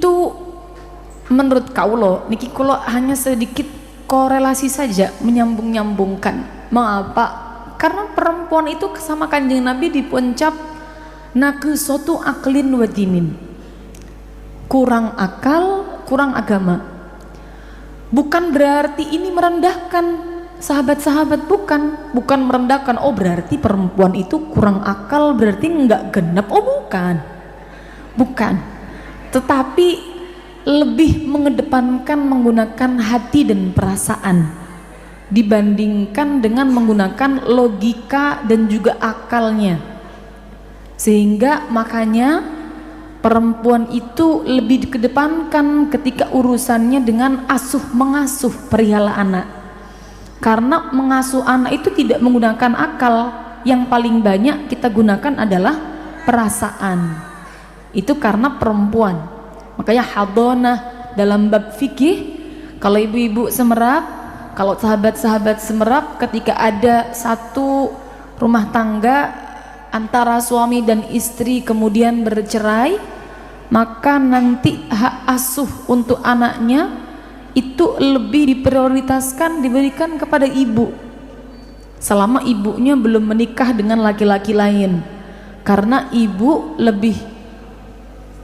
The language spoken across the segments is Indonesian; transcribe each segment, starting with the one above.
itu menurut kaulo niki kulo hanya sedikit korelasi saja, menyambung-nyambungkan. Mengapa? Karena perempuan itu sama Kanjeng Nabi dipencap naqisatu aqlin wa dinin, kurang akal, kurang agama. Bukan berarti ini merendahkan sahabat-sahabat, bukan merendahkan. Oh berarti perempuan itu kurang akal, berarti enggak genep. Oh bukan, tetapi lebih mengedepankan menggunakan hati dan perasaan dibandingkan dengan menggunakan logika dan juga akalnya, sehingga makanya perempuan itu lebih dikedepankan ketika urusannya dengan mengasuh perihal anak. Karena mengasuh anak itu tidak menggunakan akal, yang paling banyak kita gunakan adalah perasaan. Itu karena perempuan. Makanya hadonah dalam bab fikih, kalau ibu-ibu semerap, kalau sahabat-sahabat semerap, ketika ada satu rumah tangga antara suami dan istri kemudian bercerai, maka nanti hak asuh untuk anaknya itu lebih diprioritaskan, diberikan kepada ibu selama ibunya belum menikah dengan laki-laki lain, karena ibu lebih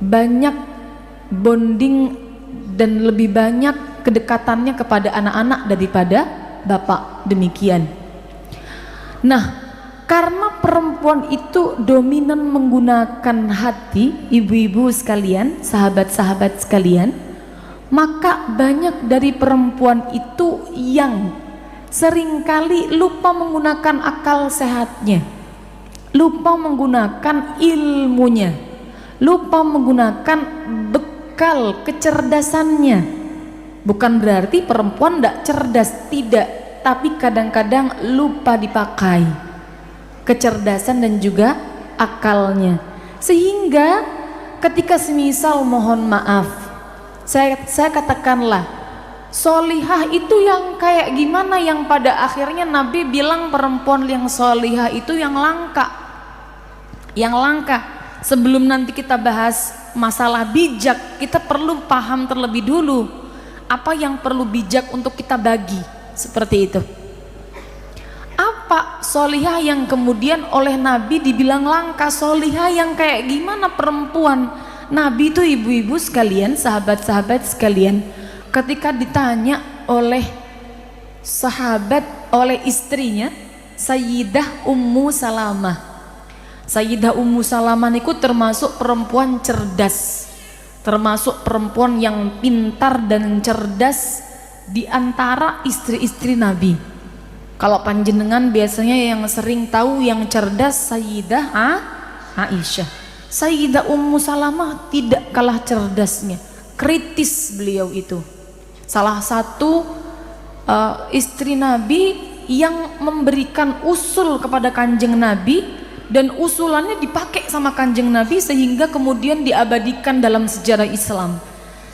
banyak bonding dan lebih banyak kedekatannya kepada anak-anak daripada bapak. Demikian. Nah, karena perempuan itu dominan menggunakan hati, ibu-ibu sekalian, sahabat-sahabat sekalian, maka banyak dari perempuan itu yang seringkali lupa menggunakan akal sehatnya, lupa menggunakan ilmunya, lupa menggunakan bekal kecerdasannya. Bukan berarti perempuan tidak cerdas, tidak, tapi kadang-kadang lupa dipakai kecerdasan dan juga akalnya, sehingga ketika semisal mohon maaf saya katakanlah solihah itu yang kayak gimana, yang pada akhirnya Nabi bilang perempuan yang solihah itu yang langka. Sebelum nanti kita bahas masalah bijak, kita perlu paham terlebih dulu apa yang perlu bijak untuk kita bagi, seperti itu. Apa solihah yang kemudian oleh Nabi dibilang langka? Solihah yang kayak gimana perempuan? Nabi itu ibu-ibu sekalian, sahabat-sahabat sekalian, ketika ditanya oleh sahabat, oleh istrinya Sayyidah Ummu Salamah. Sayyidah Ummu Salamah itu termasuk perempuan cerdas, termasuk perempuan yang pintar dan cerdas di antara istri-istri Nabi. Kalau panjenengan biasanya yang sering tahu yang cerdas Sayyidah Aisyah. Sayyidah Ummu Salamah tidak kalah cerdasnya, kritis beliau itu. Salah satu istri Nabi yang memberikan usul kepada Kanjeng Nabi, dan usulannya dipakai sama Kanjeng Nabi sehingga kemudian diabadikan dalam sejarah Islam.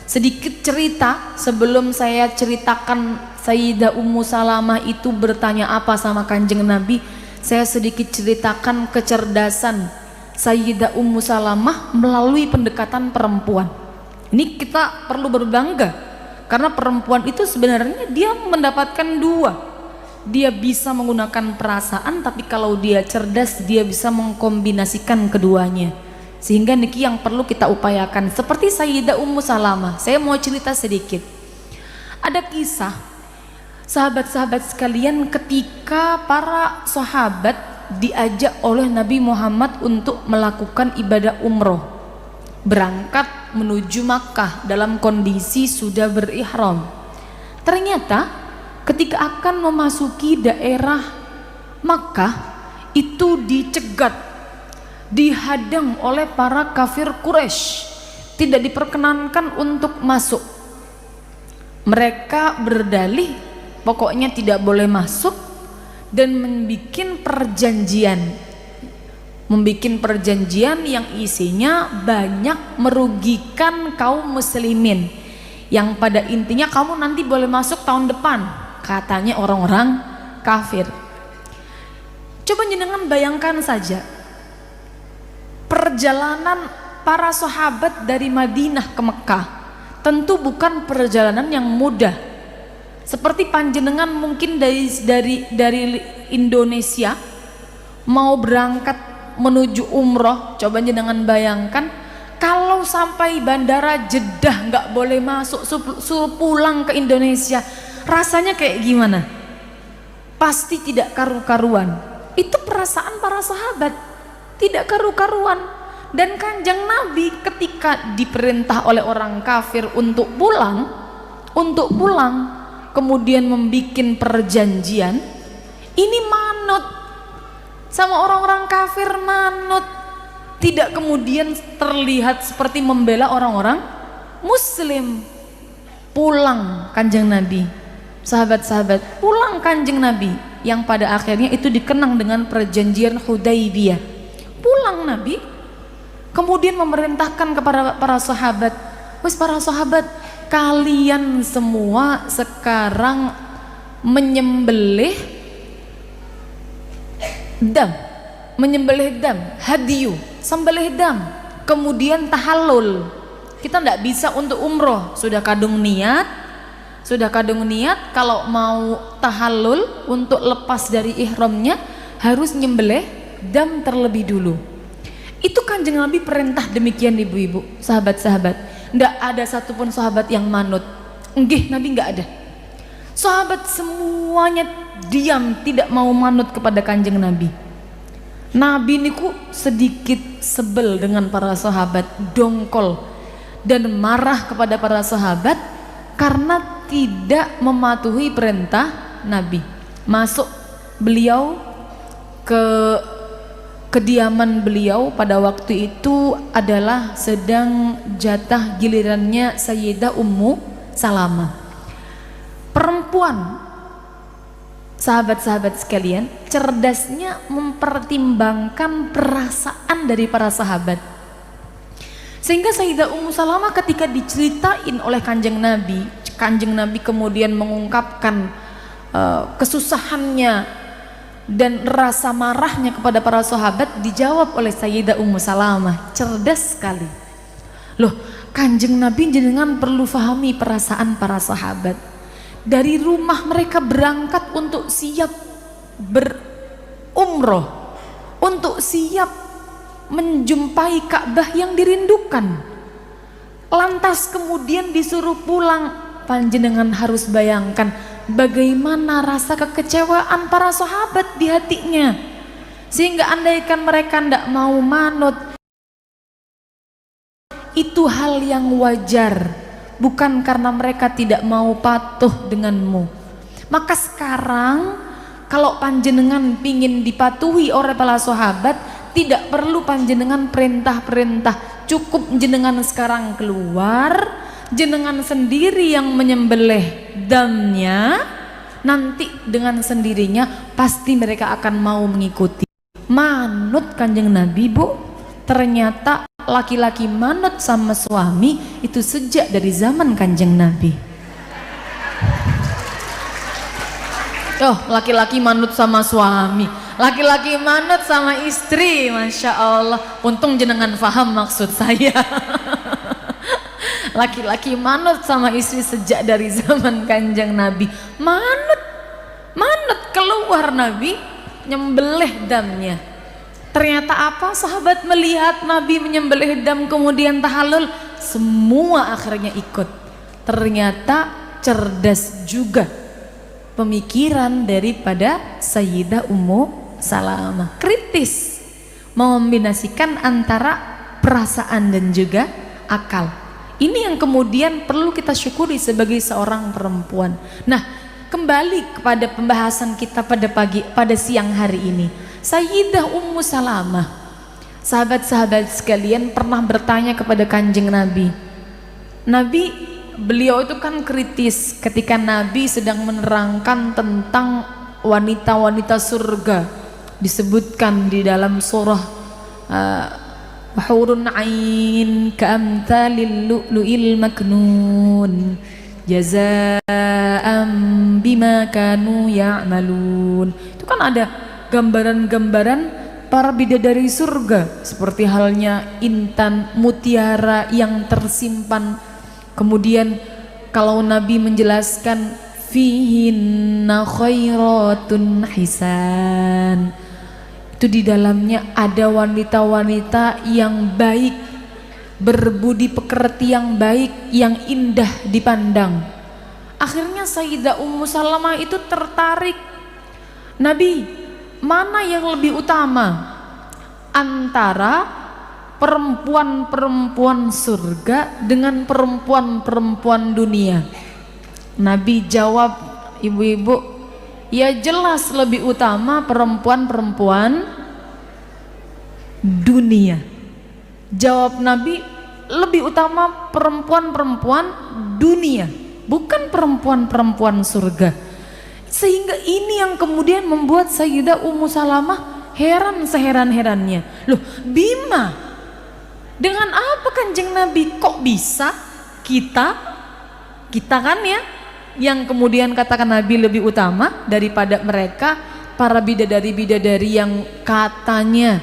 Sedikit cerita sebelum saya ceritakan Sayyidah Ummu Salamah itu bertanya apa sama Kanjeng Nabi, saya sedikit ceritakan kecerdasan Sayyidah Ummu Salamah melalui pendekatan perempuan. Ini kita perlu berbangga, karena perempuan itu sebenarnya dia mendapatkan dua. Dia bisa menggunakan perasaan, tapi kalau dia cerdas dia bisa mengkombinasikan keduanya, sehingga niki yang perlu kita upayakan. Seperti Sayyidah Ummu Salamah, saya mau cerita sedikit. Ada kisah sahabat-sahabat sekalian ketika para sahabat diajak oleh Nabi Muhammad untuk melakukan ibadah umroh, berangkat menuju Makkah dalam kondisi sudah berihram. Ternyata ketika akan memasuki daerah Makkah itu dicegat, dihadang oleh para kafir Quraisy, tidak diperkenankan untuk masuk. Mereka berdalih pokoknya tidak boleh masuk, dan membikin perjanjian yang isinya banyak merugikan kaum muslimin, yang pada intinya kamu nanti boleh masuk tahun depan, katanya orang-orang kafir. Coba jenengan bayangkan saja perjalanan para sahabat dari Madinah ke Mekah tentu bukan perjalanan yang mudah. Seperti panjenengan mungkin dari Indonesia mau berangkat menuju umroh, coba jenengan bayangkan kalau sampai bandara Jeddah nggak boleh masuk, suruh pulang ke Indonesia, rasanya kayak gimana? Pasti tidak karu-karuan. Itu perasaan para sahabat, tidak karu-karuan. Dan Kanjeng Nabi ketika diperintah oleh orang kafir untuk pulang, kemudian membikin perjanjian, ini manut sama orang-orang kafir, manut, tidak kemudian terlihat seperti membela orang-orang muslim. Pulang Kanjeng Nabi, sahabat-sahabat, pulang Kanjeng Nabi, yang pada akhirnya itu dikenang dengan perjanjian Hudaibiyah. Pulang Nabi, kemudian memerintahkan kepada para sahabat, wes para sahabat, kalian semua sekarang menyembelih dam, hadiyu, sembelih dam, kemudian tahallul. Kita tidak bisa untuk umroh, sudah kadung niat, kalau mau tahallul untuk lepas dari ihramnya harus nyembelih dam terlebih dulu. Itu Kanjeng Nabi perintah demikian, ibu-ibu, sahabat-sahabat. Tidak ada satupun sahabat yang manut. Nggih, Nabi nggak ada. Sahabat semuanya diam, tidak mau manut kepada Kanjeng Nabi. Nabi niku sedikit sebel dengan para sahabat, dongkol dan marah kepada para sahabat karena tidak mematuhi perintah Nabi. Masuk beliau ke kediaman beliau pada waktu itu adalah sedang jatah gilirannya Sayyidah Ummu Salamah. Perempuan, sahabat-sahabat sekalian, cerdasnya mempertimbangkan perasaan dari para sahabat, sehingga Sayyidah Ummu Salamah ketika diceritain oleh Kanjeng Nabi kemudian mengungkapkan kesusahannya dan rasa marahnya kepada para sahabat, dijawab oleh Sayyidah Ummu Salamah, cerdas sekali. Loh, Kanjeng Nabi jenengan perlu fahami perasaan para sahabat. Dari rumah mereka berangkat untuk siap berumroh, untuk siap menjumpai Ka'bah yang dirindukan, lantas kemudian disuruh pulang. Panjenengan harus bayangkan bagaimana rasa kekecewaan para sahabat di hatinya, sehingga andaikan mereka tidak mau manut, itu hal yang wajar, bukan karena mereka tidak mau patuh denganmu. Maka sekarang kalau panjenengan pingin dipatuhi oleh para sahabat, tidak perlu panjenengan perintah-perintah, cukup jenengan sekarang keluar, jenengan sendiri yang menyembelih damnya, nanti dengan sendirinya pasti mereka akan mau mengikuti. Manut Kanjeng Nabi, Bu. Ternyata laki-laki manut sama suami itu sejak dari zaman Kanjeng Nabi. Oh, laki-laki manut sama suami, laki-laki manut sama istri, Masya Allah. Untung jenengan paham maksud saya. Laki-laki manut sama istri sejak dari zaman Kanjeng Nabi. Manut keluar Nabi nyembelih damnya. Ternyata apa? Sahabat melihat Nabi menyembelih dam kemudian tahallul, semua akhirnya ikut. Ternyata cerdas juga pemikiran daripada Sayyidah Ummu Salamah, kritis, mengombinasikan antara perasaan dan juga akal. Ini yang kemudian perlu kita syukuri sebagai seorang perempuan. Nah, kembali kepada pembahasan kita pada siang hari ini. Sayyidah Ummu Salamah, sahabat-sahabat sekalian, pernah bertanya kepada Kanjeng Nabi. Beliau itu kan kritis ketika Nabi sedang menerangkan tentang wanita-wanita surga. Disebutkan di dalam surah hurun ain ka'amthalil lu'lu'il maknun jazaa'an bima kanu ya'malun. Itu kan ada gambaran-gambaran para bidadari surga, seperti halnya intan, mutiara yang tersimpan Kemudian kalau Nabi menjelaskan fihinna khairatun hisan, itu di dalamnya ada wanita-wanita yang baik, berbudi pekerti yang baik, yang indah dipandang. Akhirnya Sayyidah Ummu Salamah itu tertarik, Nabi, mana yang lebih utama antara perempuan-perempuan surga dengan perempuan-perempuan dunia? Nabi jawab, ibu-ibu, ya jelas lebih utama perempuan-perempuan dunia. Jawab Nabi, lebih utama perempuan-perempuan dunia, bukan perempuan-perempuan surga. Sehingga ini yang kemudian membuat Sayyidah Ummu Salamah heran seheran-herannya. Loh, Bima, dengan apa Kanjeng Nabi kok bisa kita kan ya, yang kemudian katakan Nabi lebih utama daripada mereka para bidadari-bidadari yang katanya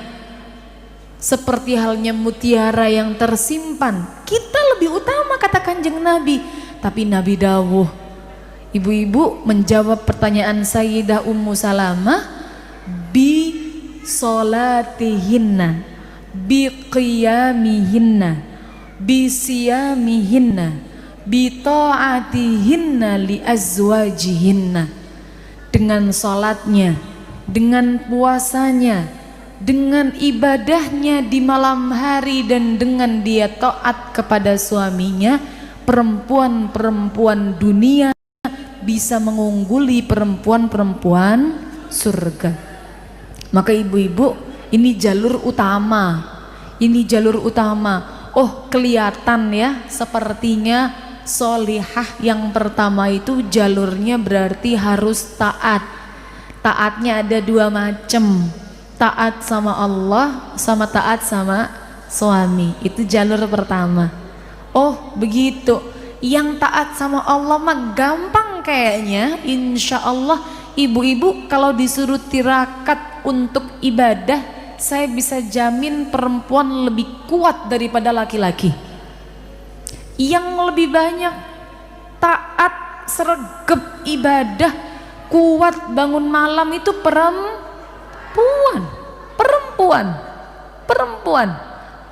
seperti halnya mutiara yang tersimpan. Kita lebih utama kata Kanjeng Nabi. Tapi Nabi dawuh, ibu-ibu menjawab pertanyaan Sayyidah Ummu Salamah, bi solatihinna, bi qiyamihinna, bi siyamihinna, bi ta'atihinna li azwajihinna. Dengan salatnya, dengan puasanya, dengan ibadahnya di malam hari, dan dengan dia taat kepada suaminya, perempuan-perempuan dunia bisa mengungguli perempuan-perempuan surga. Maka ibu-ibu, ini jalur utama, ini jalur utama. Oh, kelihatan ya, sepertinya solihah yang pertama itu jalurnya berarti harus taat. Taatnya ada dua macam, taat sama Allah sama taat sama suami. Itu jalur pertama. Oh begitu, yang taat sama Allah mah gampang kayaknya. Insya Allah ibu-ibu kalau disuruh tirakat untuk ibadah, saya bisa jamin perempuan lebih kuat daripada laki-laki. Yang lebih banyak taat, sregep ibadah, kuat bangun malam itu perempuan.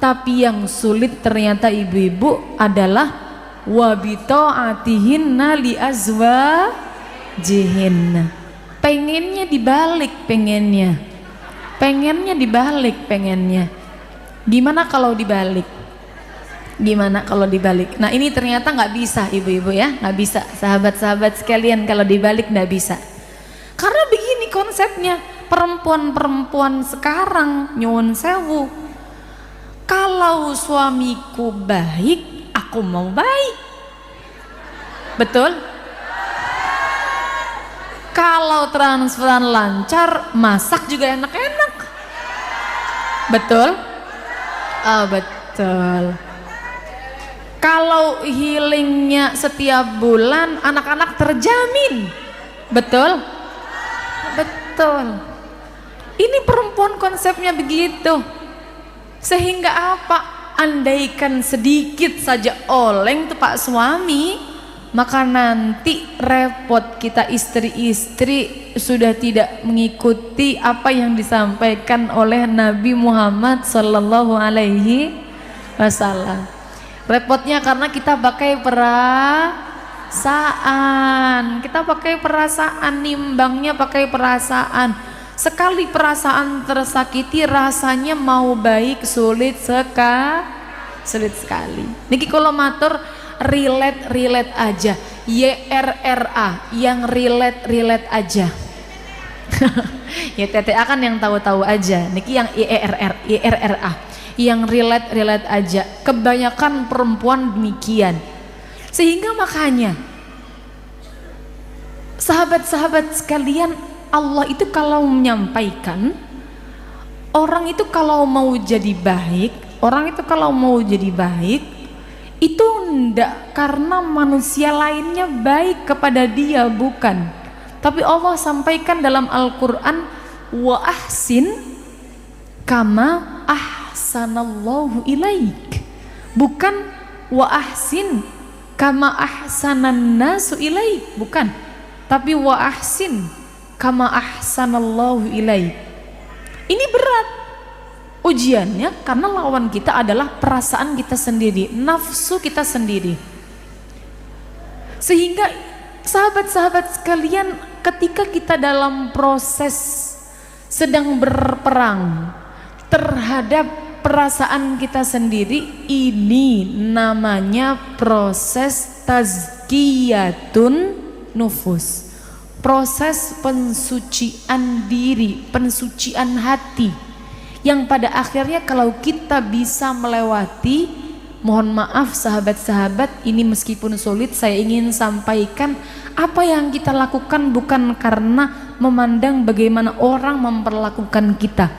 Tapi yang sulit ternyata ibu-ibu adalah wabita'atihinna li azwajihinna. Pengennya dibalik, pengennya dibalik. Gimana kalau dibalik? Nah ini ternyata nggak bisa ibu-ibu ya, nggak bisa sahabat-sahabat sekalian, kalau dibalik nggak bisa. Karena begini konsepnya, perempuan-perempuan sekarang nyuwun sewu, kalau suamiku baik, aku mau baik, betul? Kalau transferan lancar, masak juga enak-enak, betul? Oh, betul. Kalau healingnya setiap bulan, anak-anak terjamin, betul? Betul. Ini perempuan konsepnya begitu. Sehingga apa? Andaikan sedikit saja oleng tuh Pak suami, maka nanti repot kita istri-istri sudah tidak mengikuti apa yang disampaikan oleh Nabi Muhammad Sallallahu Alaihi Wasallam. Repotnya karena kita pakai perasaan, nimbangnya pakai perasaan. Sekali perasaan tersakiti, rasanya mau baik sulit sekali. Niki kalau matur relate aja, YRRA, yang relate aja. Ya TTA kan yang tahu-tahu aja. Niki yang YRRA, yang relate aja. Kebanyakan perempuan demikian. Sehingga makanya sahabat-sahabat sekalian, Allah itu kalau menyampaikan, orang itu kalau mau jadi baik, itu enggak karena manusia lainnya baik kepada dia, bukan. Tapi Allah sampaikan dalam Al-Quran, wa ahsin kama ahsanallahu ilaik, bukan wa ahsin kama ahsanan nasu ilaik, bukan, tapi wa ahsin kama ahsanallahu ilaik. Ini berat ujiannya karena lawan kita adalah perasaan kita sendiri, nafsu kita sendiri. Sehingga sahabat-sahabat sekalian, ketika kita dalam proses sedang berperang terhadap perasaan kita sendiri, ini namanya proses tazkiyatun nufus, proses pensucian diri, pensucian hati, yang pada akhirnya kalau kita bisa melewati, mohon maaf sahabat-sahabat, ini meskipun sulit, saya ingin sampaikan apa yang kita lakukan bukan karena memandang bagaimana orang memperlakukan kita,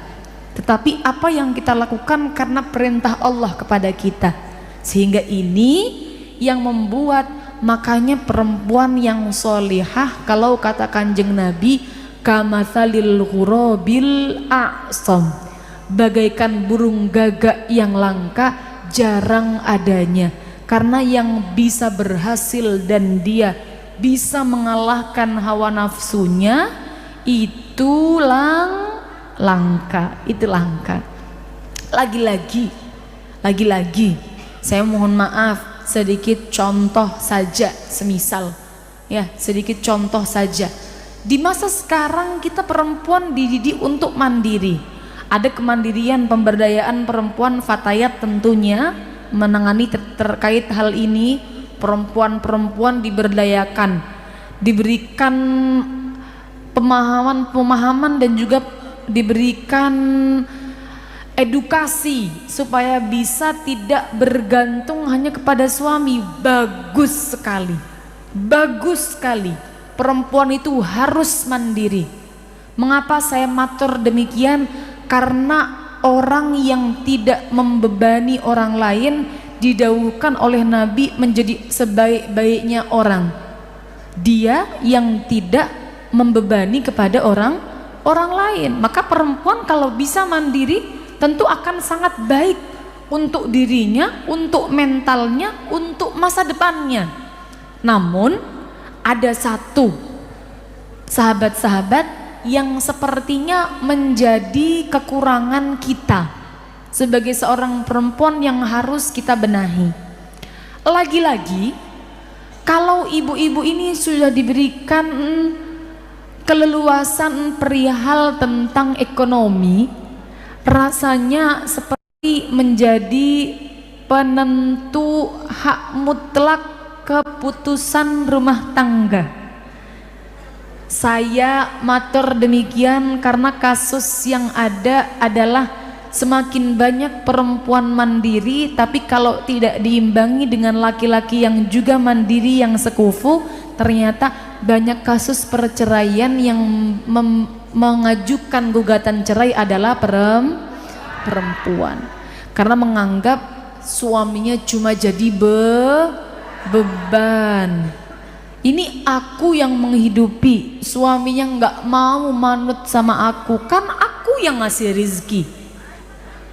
tetapi apa yang kita lakukan karena perintah Allah kepada kita. Sehingga ini yang membuat, makanya perempuan yang solihah, kalau kata Kanjeng Nabi, kamathalil ghurabil a'sam, bagaikan burung gagak yang langka, jarang adanya. Karena yang bisa berhasil dan dia bisa mengalahkan hawa nafsunya itu langka, itu langka. Lagi-lagi saya mohon maaf, sedikit contoh saja, semisal ya, sedikit contoh saja. Di masa sekarang kita perempuan dididik untuk mandiri. Ada kemandirian pemberdayaan perempuan, fatayat tentunya menangani terkait hal ini. Perempuan-perempuan diberdayakan, diberikan pemahaman dan juga diberikan edukasi supaya bisa tidak bergantung hanya kepada suami. Bagus sekali, bagus sekali. Perempuan itu harus mandiri. Mengapa saya matur demikian? Karena orang yang tidak membebani orang lain didahulukan oleh Nabi menjadi sebaik-baiknya orang. Dia yang tidak membebani kepada orang lain. Maka perempuan kalau bisa mandiri tentu akan sangat baik untuk dirinya, untuk mentalnya, untuk masa depannya. Namun ada satu sahabat-sahabat yang sepertinya menjadi kekurangan kita sebagai seorang perempuan yang harus kita benahi. Lagi-lagi kalau ibu-ibu ini sudah diberikan keleluasan perihal tentang ekonomi, rasanya seperti menjadi penentu hak mutlak keputusan rumah tangga. Saya matur demikian karena kasus yang ada adalah semakin banyak perempuan mandiri, tapi kalau tidak diimbangi dengan laki-laki yang juga mandiri yang sekufu, ternyata banyak kasus perceraian yang mengajukan gugatan cerai adalah perempuan, karena menganggap suaminya cuma jadi beban. Ini aku yang menghidupi, suaminya nggak mau manut sama aku, kan aku yang ngasih rizki.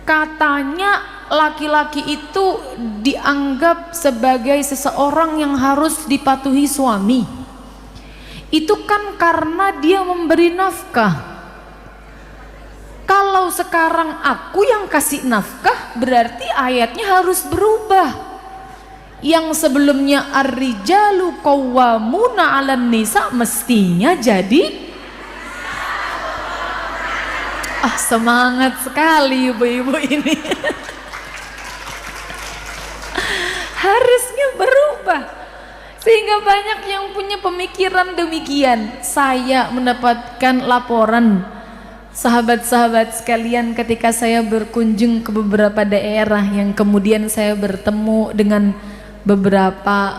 Katanya laki-laki itu dianggap sebagai seseorang yang harus dipatuhi suami. Itu kan karena dia memberi nafkah. Kalau sekarang aku yang kasih nafkah, berarti ayatnya harus berubah. Yang sebelumnya ar-rijalu qawwamuna 'alan nisa mestinya jadi semangat sekali ibu-ibu ini. Harusnya berubah, sehingga banyak yang punya pemikiran demikian. Saya mendapatkan laporan sahabat-sahabat sekalian ketika saya berkunjung ke beberapa daerah, yang kemudian saya bertemu dengan beberapa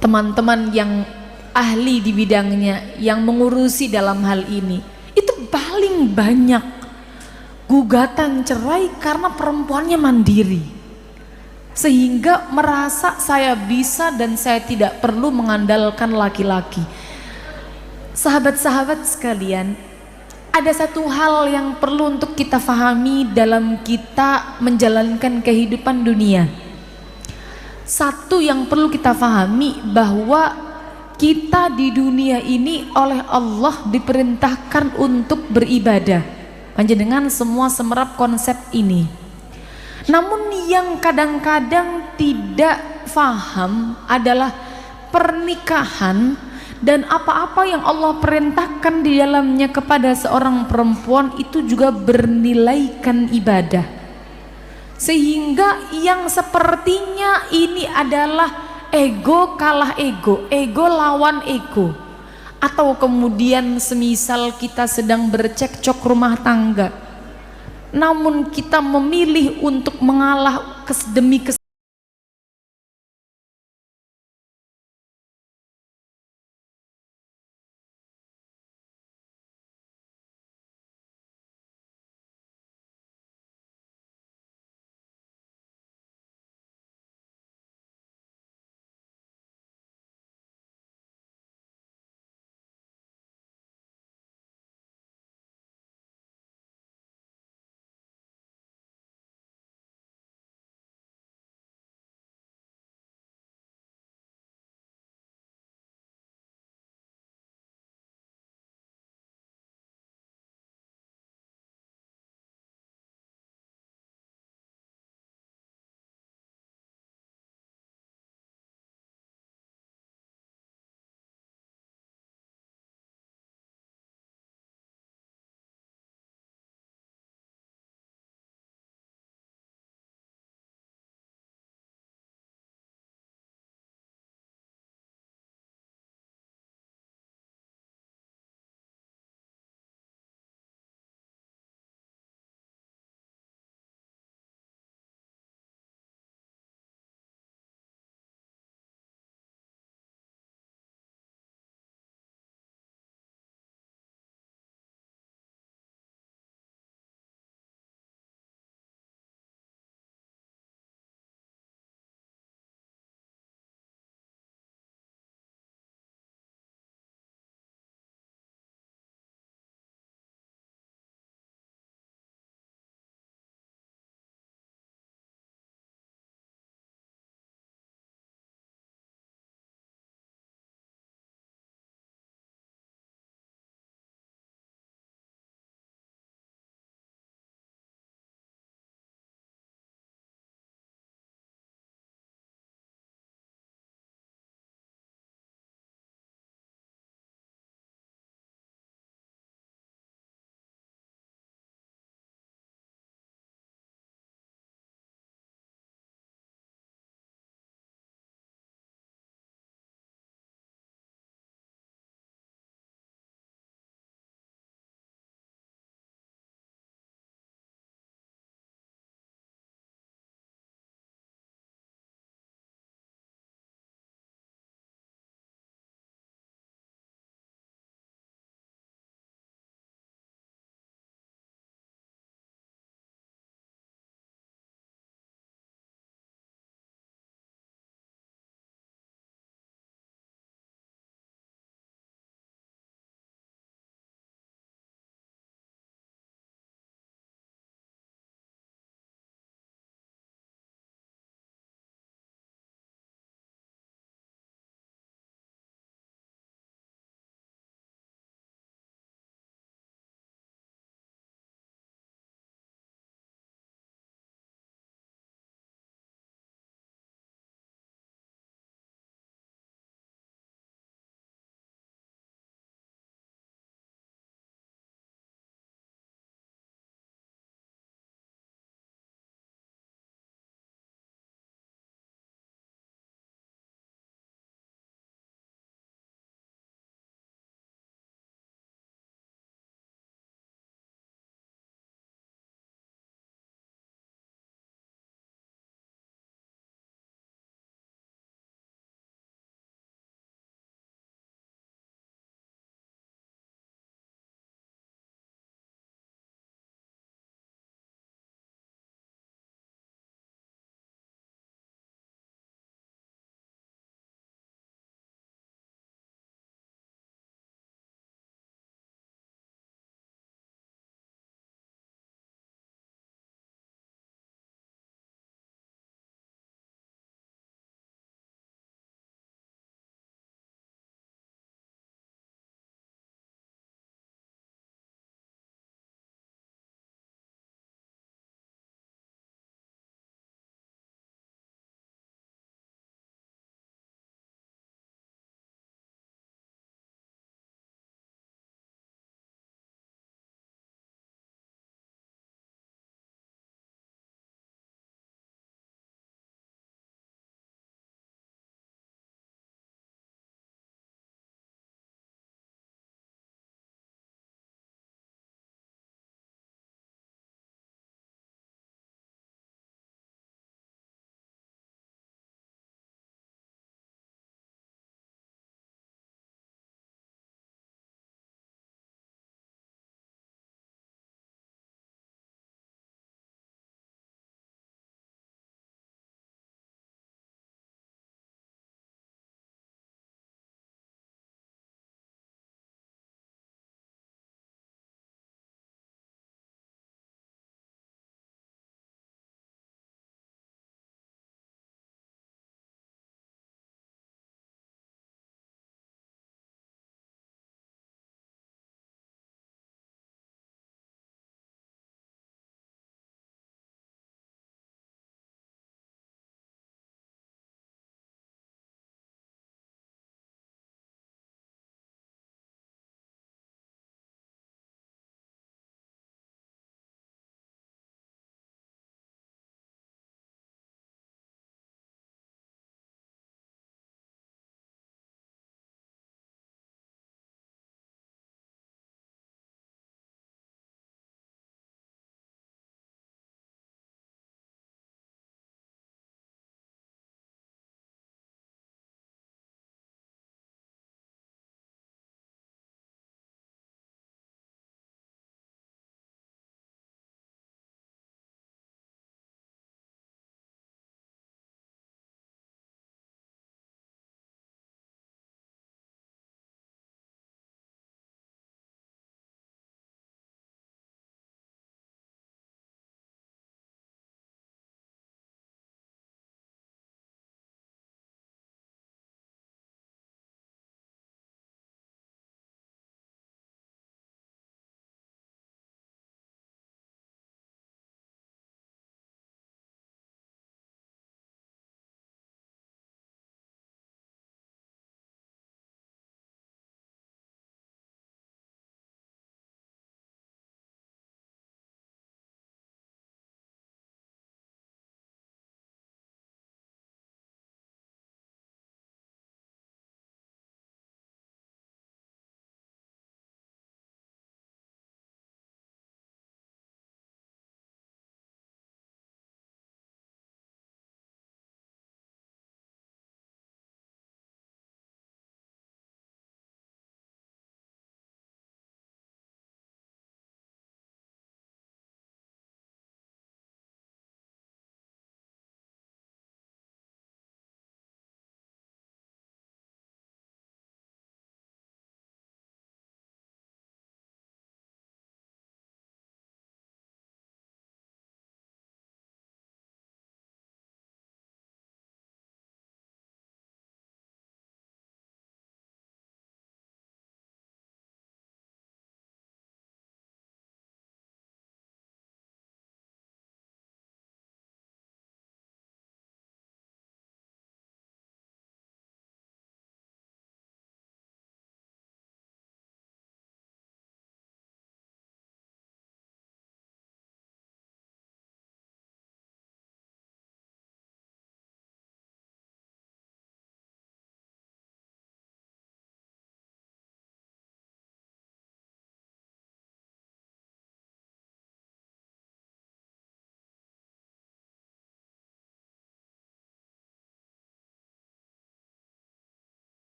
teman-teman yang ahli di bidangnya, yang mengurusi dalam hal ini. Itu paling banyak gugatan cerai karena perempuannya mandiri, sehingga merasa saya bisa dan saya tidak perlu mengandalkan laki-laki. Sahabat-sahabat sekalian, ada satu hal yang perlu untuk kita fahami dalam kita menjalankan kehidupan dunia. Satu yang perlu kita pahami bahwa kita di dunia ini oleh Allah diperintahkan untuk beribadah. Panjenengan semua semerap konsep ini. Namun yang kadang-kadang tidak faham adalah pernikahan dan apa-apa yang Allah perintahkan di dalamnya kepada seorang perempuan itu juga bernilaikan ibadah, sehingga yang sepertinya ini adalah ego kalah ego, ego lawan ego, atau kemudian semisal kita sedang bercekcok rumah tangga namun kita memilih untuk mengalah demi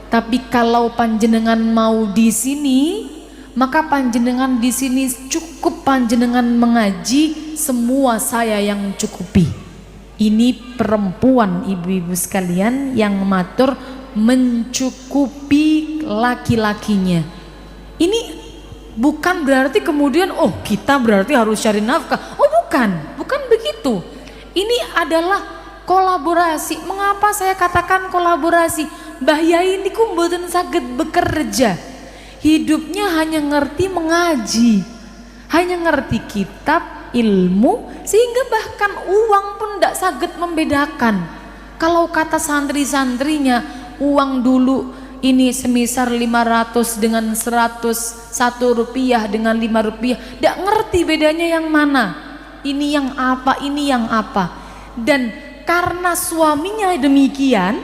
Tapi kalau panjenengan mau di sini, maka panjenengan di sini cukup panjenengan mengaji, semua saya yang cukupi. Ini perempuan ibu-ibu sekalian yang matur mencukupi laki-lakinya. Ini bukan berarti kemudian oh kita berarti harus cari nafkah. Oh bukan begitu. Ini adalah kolaborasi. Mengapa saya katakan kolaborasi? Mbah Yai ini mboten saged bekerja. Hidupnya hanya ngerti mengaji, hanya ngerti kitab, ilmu, sehingga bahkan uang pun tidak saged membedakan. Kalau kata santri-santrinya, uang dulu ini semisal 500 dengan 101 rupiah dengan 5 rupiah, tidak ngerti bedanya yang mana, ini yang apa, ini yang apa. Dan karena suaminya demikian,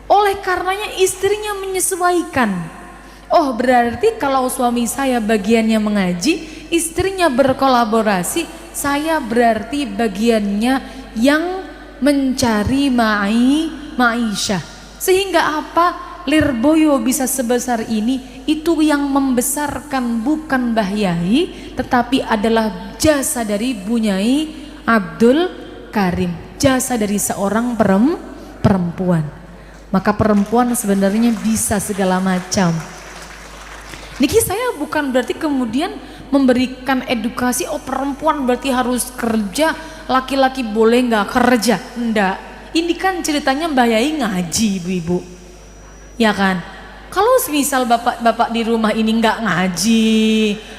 oleh karenanya istrinya menyesuaikan. Oh berarti kalau suami saya bagiannya mengaji, istrinya berkolaborasi, saya berarti bagiannya yang mencari ma'isyah. Sehingga apa? Lirboyo bisa sebesar ini, itu yang membesarkan bukan Mbah Yai, tetapi adalah jasa dari Bunyai Abdul Karim, jasa dari seorang perempuan. Maka perempuan sebenarnya bisa segala macam. Niki saya bukan berarti kemudian memberikan edukasi, oh perempuan berarti harus kerja, laki-laki boleh nggak kerja. Enggak, ini kan ceritanya Mbah Yai ngaji ibu-ibu, ya kan. Kalau misal bapak-bapak di rumah ini nggak ngaji,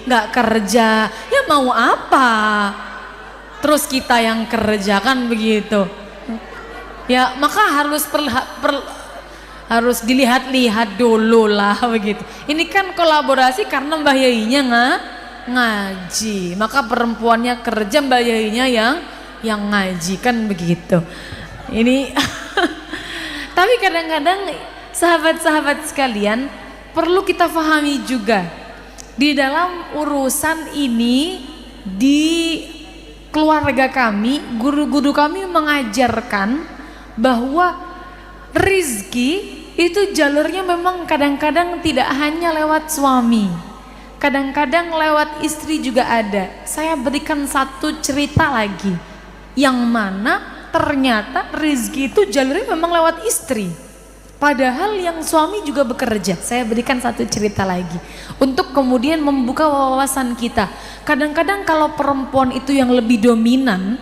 nggak kerja, ya mau apa? Terus kita yang kerja kan begitu. Ya maka harus dilihat-lihat dulu lah begitu. Ini kan kolaborasi karena Mbah Yainya ngaji, maka perempuannya kerja, Mbah Yainya yang ngaji, kan begitu. Ini tapi kadang-kadang sahabat-sahabat sekalian perlu kita pahami juga di dalam urusan ini. Di keluarga kami, guru-guru kami mengajarkan bahwa rizki itu jalurnya memang kadang-kadang tidak hanya lewat suami, kadang-kadang lewat istri juga ada. Saya berikan satu cerita lagi, yang mana ternyata rizki itu jalurnya memang lewat istri, padahal yang suami juga bekerja. Saya berikan satu cerita lagi untuk kemudian membuka wawasan kita. Kadang-kadang kalau perempuan itu yang lebih dominan,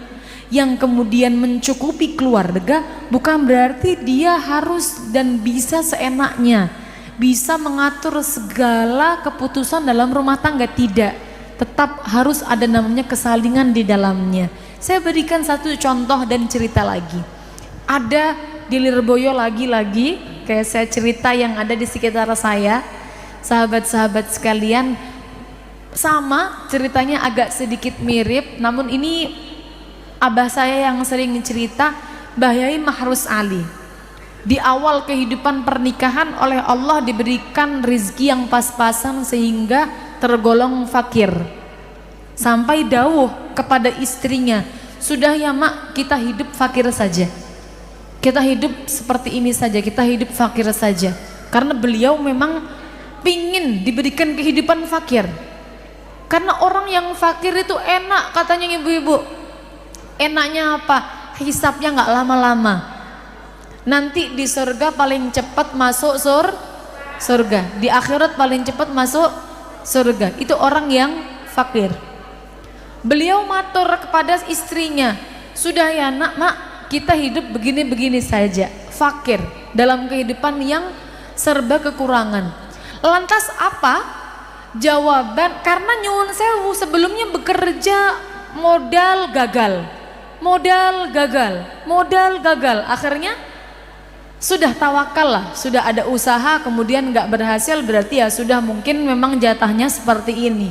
yang kemudian mencukupi keluarga, bukan berarti dia harus dan bisa seenaknya bisa mengatur segala keputusan dalam rumah tangga. Tidak, tetap harus ada namanya kesalingan di dalamnya. Saya berikan satu contoh dan cerita lagi. Ada di Lirboyo lagi-lagi, kayak saya cerita yang ada di sekitar saya, sahabat-sahabat sekalian, sama ceritanya agak sedikit mirip, namun ini abah saya yang sering cerita. Mbah Yai Mahrus Ali di awal kehidupan pernikahan oleh Allah diberikan rizki yang pas-pasan sehingga tergolong fakir, sampai dawuh kepada istrinya, sudah ya mak, kita hidup fakir saja, kita hidup seperti ini saja, kita hidup fakir saja. Karena beliau memang pingin diberikan kehidupan fakir, karena orang yang fakir itu enak katanya ibu-ibu. Enaknya apa? Hisapnya nggak lama-lama, nanti di surga paling cepat masuk surga, di akhirat paling cepat masuk surga. Itu orang yang fakir. Beliau matur kepada istrinya, sudah ya nak, mak, kita hidup begini-begini saja, fakir dalam kehidupan yang serba kekurangan. Lantas apa jawaban? Karena nyuwun sewu, sebelumnya bekerja modal gagal, akhirnya sudah tawakal lah, sudah ada usaha kemudian nggak berhasil, berarti ya sudah, mungkin memang jatahnya seperti ini.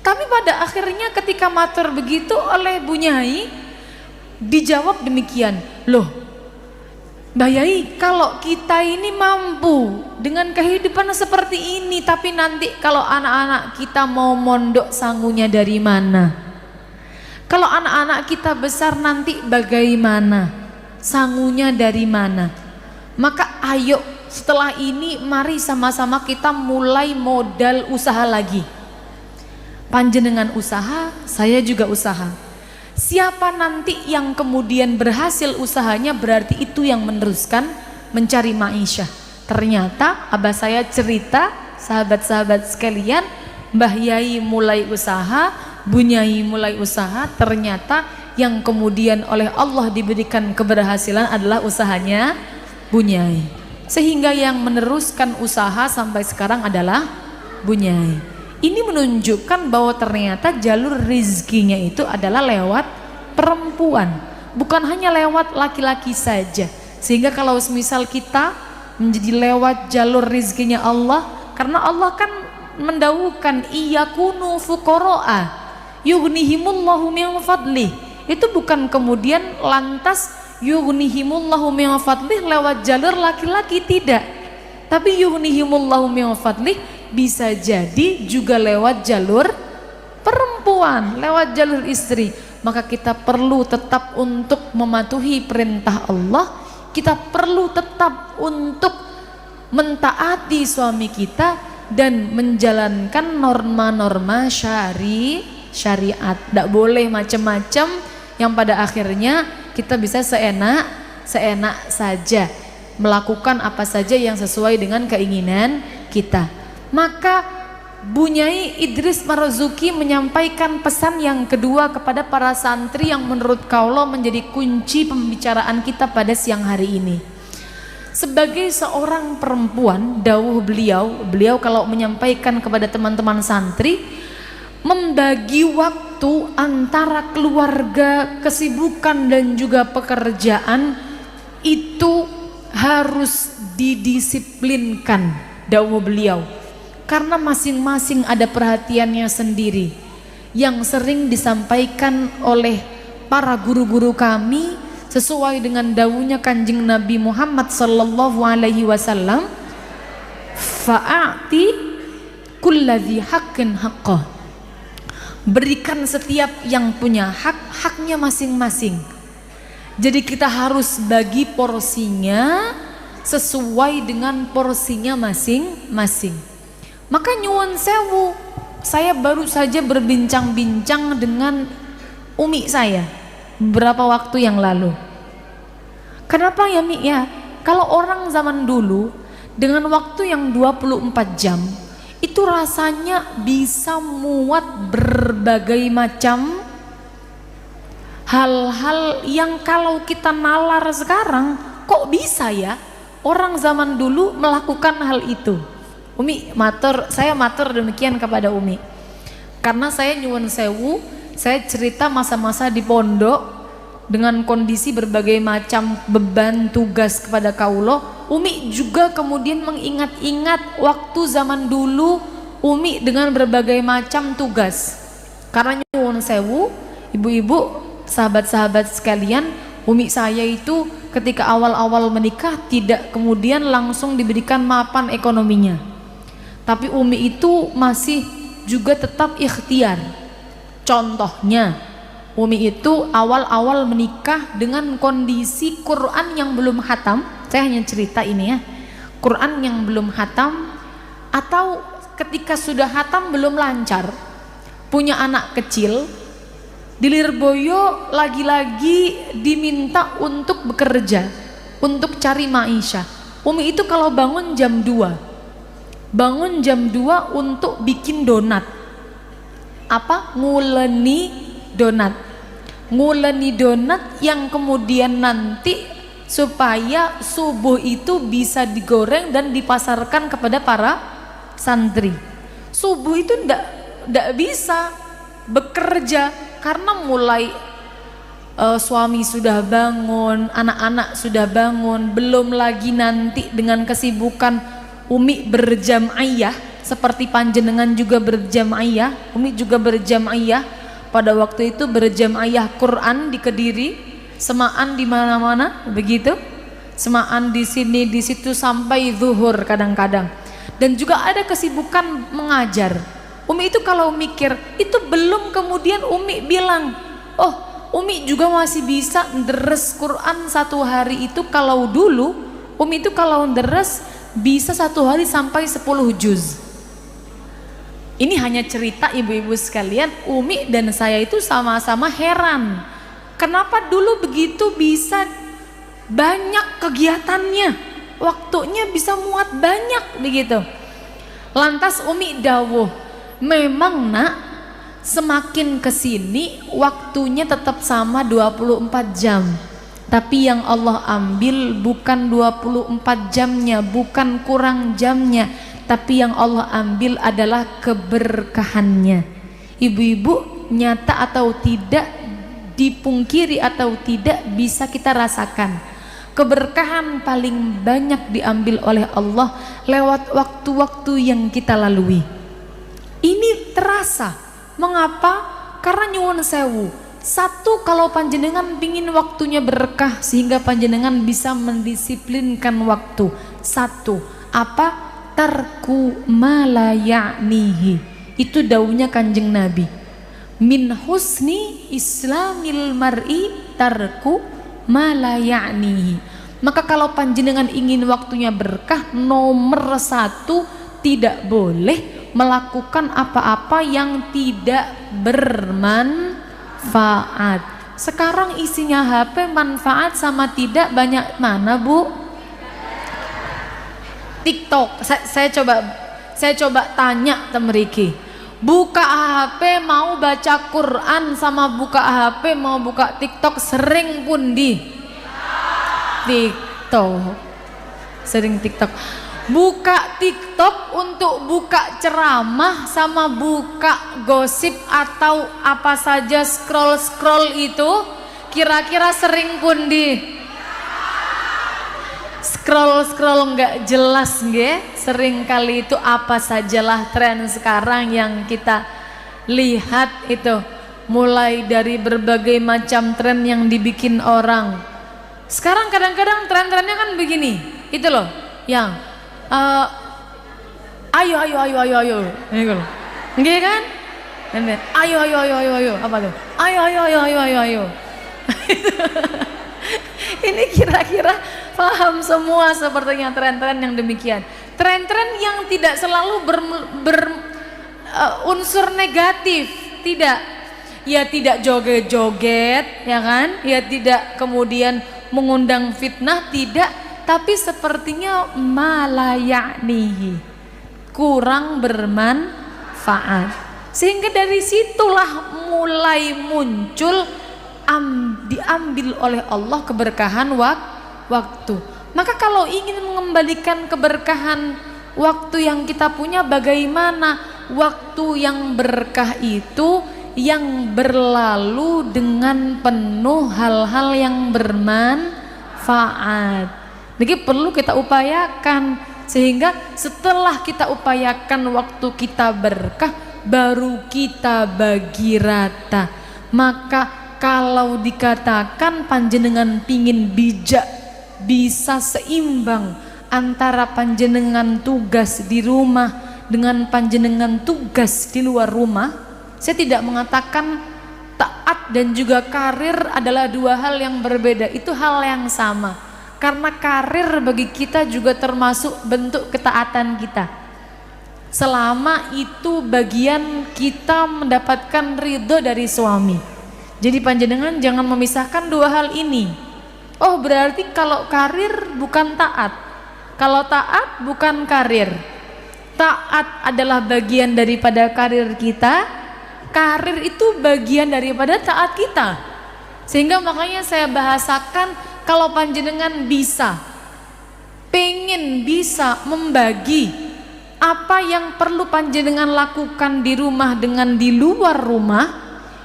Tapi pada akhirnya ketika matur begitu oleh Bu Nyai, dijawab demikian, loh Mbah Yai, kalau kita ini mampu dengan kehidupan seperti ini, tapi nanti kalau anak-anak kita mau mondok sangunya dari mana? Kalau anak-anak kita besar nanti bagaimana? Sangunya dari mana? Maka ayo setelah ini mari sama-sama kita mulai modal usaha lagi. Panjenengan usaha, saya juga usaha. Siapa nanti yang kemudian berhasil usahanya, berarti itu yang meneruskan mencari ma'isyah. Ternyata abah saya cerita, sahabat-sahabat sekalian, Mbah Yai mulai usaha, Bu Nyai mulai usaha, ternyata yang kemudian oleh Allah diberikan keberhasilan adalah usahanya Bu Nyai. Sehingga yang meneruskan usaha sampai sekarang adalah Bu Nyai. Ini menunjukkan bahwa ternyata jalur rizkinya itu adalah lewat perempuan, bukan hanya lewat laki-laki saja. Sehingga kalau misal kita menjadi lewat jalur rizkinya Allah, karena Allah kan mendahulukan iyakunu fuqara'a yughnihimullahu min fadlih. Itu bukan kemudian lantas yughnihimullahu min fadlih lewat jalur laki-laki, tidak. Tapi yughnihimullahu min fadlih bisa jadi juga lewat jalur perempuan, lewat jalur istri. Maka kita perlu tetap untuk mematuhi perintah Allah, kita perlu tetap untuk mentaati suami kita dan menjalankan norma-norma syariat. Tidak boleh macam-macam yang pada akhirnya kita bisa seenak saja melakukan apa saja yang sesuai dengan keinginan kita. Maka Bu Nyai Idris Marzuki menyampaikan pesan yang kedua kepada para santri yang menurut kaulo menjadi kunci pembicaraan kita pada siang hari ini. Sebagai seorang perempuan, dawuh beliau kalau menyampaikan kepada teman-teman santri, membagi waktu antara keluarga, kesibukan dan juga pekerjaan itu harus didisiplinkan, dawuh beliau. Karena masing-masing ada perhatiannya sendiri yang sering disampaikan oleh para guru-guru kami sesuai dengan dawuhnya Kanjeng Nabi Muhammad sallallahu alaihi wasallam, fa'ati kulladzi haqqin haqqah. Berikan setiap yang punya hak haknya masing-masing. Jadi kita harus bagi porsinya sesuai dengan porsinya masing-masing. Maka nyuwun sewu, saya baru saja berbincang-bincang dengan umi saya beberapa waktu yang lalu. Kenapa ya Mi ya? Kalau orang zaman dulu dengan waktu yang 24 jam itu rasanya bisa muat berbagai macam hal-hal yang kalau kita nalar sekarang, kok bisa ya orang zaman dulu melakukan hal itu. Umi matur, saya matur demikian kepada Umi. Karena saya nyuwun sewu, saya cerita masa-masa di pondok dengan kondisi berbagai macam beban tugas kepada kaulo. Umi juga kemudian mengingat-ingat waktu zaman dulu Umi dengan berbagai macam tugas. Karena nyuwun sewu, ibu-ibu, sahabat-sahabat sekalian, Umi saya itu ketika awal-awal menikah tidak kemudian langsung diberikan mapan ekonominya. Tapi Umi itu masih juga tetap ikhtiar. Contohnya, Umi itu awal-awal menikah dengan kondisi Quran yang belum khatam. Saya hanya cerita ini ya, Quran yang belum khatam, atau ketika sudah khatam belum lancar, punya anak kecil, di Lirboyo lagi-lagi diminta untuk bekerja, untuk cari maisha. Umi itu kalau bangun jam 2 untuk bikin donat. Apa? Nguleni donat yang kemudian nanti supaya subuh itu bisa digoreng dan dipasarkan kepada para santri. Subuh itu ndak bisa bekerja karena mulai suami sudah bangun, anak-anak sudah bangun, belum lagi nanti dengan kesibukan Umi berjamaiyah seperti panjenengan juga berjamaiyah. Umi juga berjamaiyah pada waktu itu, berjamaiyah Quran di Kediri, semaan di mana-mana begitu, semaan di sini di situ sampai zuhur kadang-kadang. Dan juga ada kesibukan mengajar. Umi itu kalau mikir itu belum kemudian Umi bilang, oh Umi juga masih bisa deres Quran satu hari itu. Kalau dulu Umi itu kalau deres bisa satu hari sampai 10 juz. Ini hanya cerita ibu-ibu sekalian. Umi dan saya itu sama-sama heran, kenapa dulu begitu bisa banyak kegiatannya, waktunya bisa muat banyak begitu. Lantas Umi dawuh, memang nak, semakin kesini waktunya tetap sama 24 jam, tapi yang Allah ambil bukan 24 jamnya, bukan kurang jamnya, tapi yang Allah ambil adalah keberkahannya. Ibu-ibu, nyata atau tidak, dipungkiri atau tidak, bisa kita rasakan keberkahan paling banyak diambil oleh Allah lewat waktu-waktu yang kita lalui. Ini terasa. Mengapa? Karena nyuwun sewu, satu, kalau panjenengan pingin waktunya berkah sehingga panjenengan bisa mendisiplinkan waktu, satu, apa? Tarku mala ya'nihi. Itu daunya Kanjeng Nabi, min husni islamil mar'i tarku mala ya'nihi. Maka kalau panjenengan ingin waktunya berkah, nomor satu, tidak boleh melakukan apa-apa yang tidak bermanfaat. Sekarang isinya HP, manfaat sama tidak banyak mana, Bu? TikTok. Saya coba tanya temeriki, buka HP mau baca Quran sama buka HP mau buka TikTok sering pun di TikTok, sering TikTok. Buka TikTok untuk buka ceramah sama buka gosip atau apa saja scroll itu, kira-kira sering pun di scroll nggak jelas nggih. Sering kali itu apa sajalah tren sekarang yang kita lihat itu, mulai dari berbagai macam tren yang dibikin orang. Sekarang kadang-kadang tren-trennya kan begini, itu loh, yang ayo ini loh, nggih kan? Ayo, apa tuh? Ayo. Ini kira-kira paham semua sepertinya tren-tren yang demikian. Tren-tren yang tidak selalu berunsur negatif, tidak. Ya tidak joget-joget, ya kan? Ya tidak kemudian mengundang fitnah, tidak. Tapi sepertinya malayaknihi, kurang bermanfaat. Sehingga dari situlah mulai muncul diambil oleh Allah keberkahan waktu. Maka kalau ingin mengembalikan keberkahan waktu yang kita punya, bagaimana? Waktu yang berkah itu yang berlalu dengan penuh hal-hal yang bermanfaat. Jadi perlu kita upayakan, sehingga setelah kita upayakan waktu kita berkah, baru kita bagi rata. Maka kalau dikatakan panjenengan pingin bijak, bisa seimbang antara panjenengan tugas di rumah dengan panjenengan tugas di luar rumah. Saya tidak mengatakan taat dan juga karir adalah dua hal yang berbeda, itu hal yang sama. Karena karir bagi kita juga termasuk bentuk ketaatan kita, selama itu bagian kita mendapatkan ridho dari suami. Jadi panjenengan jangan memisahkan dua hal ini. Oh berarti kalau karir bukan taat, kalau taat bukan karir. Taat adalah bagian daripada karir kita, karir itu bagian daripada taat kita. Sehingga makanya saya bahasakan, kalau panjenengan pengen bisa membagi apa yang perlu panjenengan lakukan di rumah dengan di luar rumah,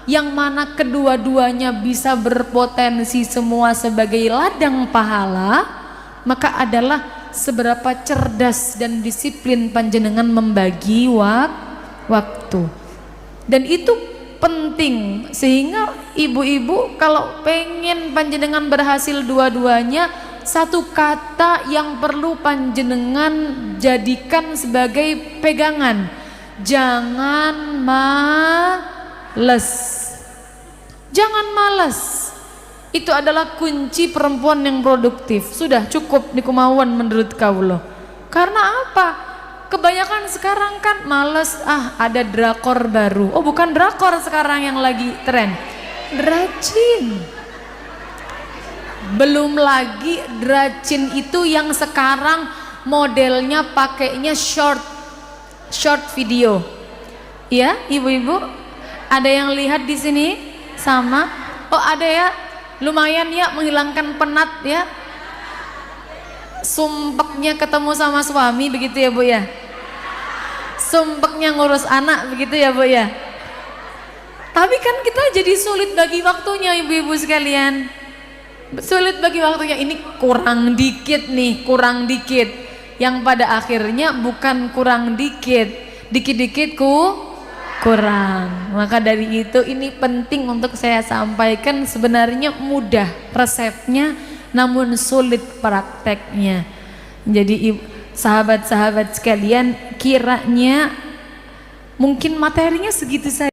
yang mana kedua-duanya bisa berpotensi semua sebagai ladang pahala, maka adalah seberapa cerdas dan disiplin panjenengan membagi waktu. Dan itu penting, sehingga ibu-ibu kalau pengen panjenengan berhasil dua-duanya, satu kata yang perlu panjenengan jadikan sebagai pegangan, jangan males. Jangan malas. Itu adalah kunci perempuan yang produktif. Sudah cukup di kemauan menurut kaulo. Karena apa? Kebanyakan sekarang kan males, ada drakor baru. Oh bukan drakor sekarang yang lagi tren, dracin. Belum lagi dracin itu yang sekarang modelnya pakainya short video. Ya ibu-ibu, ada yang lihat di sini sama? Oh ada ya, lumayan ya menghilangkan penat ya. Sumpeknya ketemu sama suami begitu ya Bu ya, sumpeknya ngurus anak begitu ya Bu ya. Tapi kan kita jadi sulit bagi waktunya ibu-ibu sekalian, sulit bagi waktunya. Ini kurang dikit nih, kurang dikit, yang pada akhirnya bukan kurang dikit, dikit-dikit kurang. Maka dari itu ini penting untuk saya sampaikan, sebenarnya mudah resepnya namun sulit prakteknya. Jadi sahabat-sahabat sekalian, kiranya mungkin materinya segitu saja.